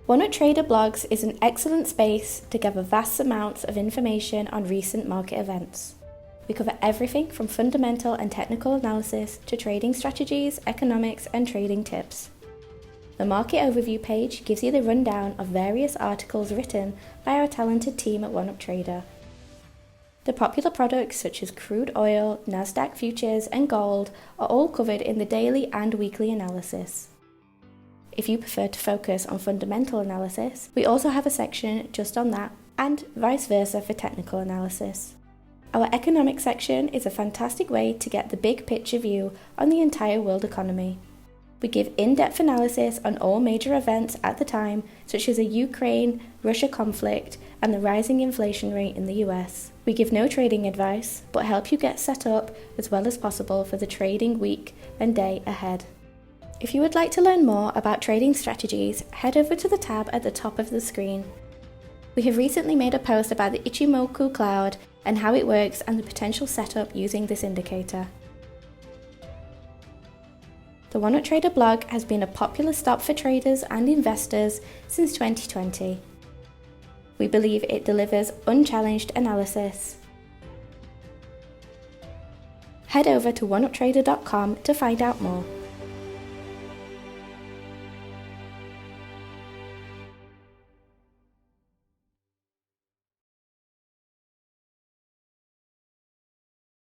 OneUp Trader Blogs is an excellent space to gather vast amounts of information on recent market events. We cover everything from fundamental and technical analysis to trading strategies, economics, and trading tips. The market overview page gives you the rundown of various articles written by our talented team at OneUp Trader. The popular products such as crude oil, Nasdaq futures, and gold are all covered in the daily and weekly analysis. If you prefer to focus on fundamental analysis, we also have a section just on that, and vice versa for technical analysis. Our economic section is a fantastic way to get the big picture view on the entire world economy. We give in-depth analysis on all major events at the time, such as the Ukraine-Russia conflict and the rising inflation rate in the US. We give no trading advice, but help you get set up as well as possible for the trading week and day ahead. If you would like to learn more about trading strategies, head over to the tab at the top of the screen. We have recently made a post about the Ichimoku cloud and how it works and the potential setup using this indicator. The OneUp Trader blog has been a popular stop for traders and investors since 2020. We believe it delivers unchallenged analysis. Head over to oneuptrader.com to find out more.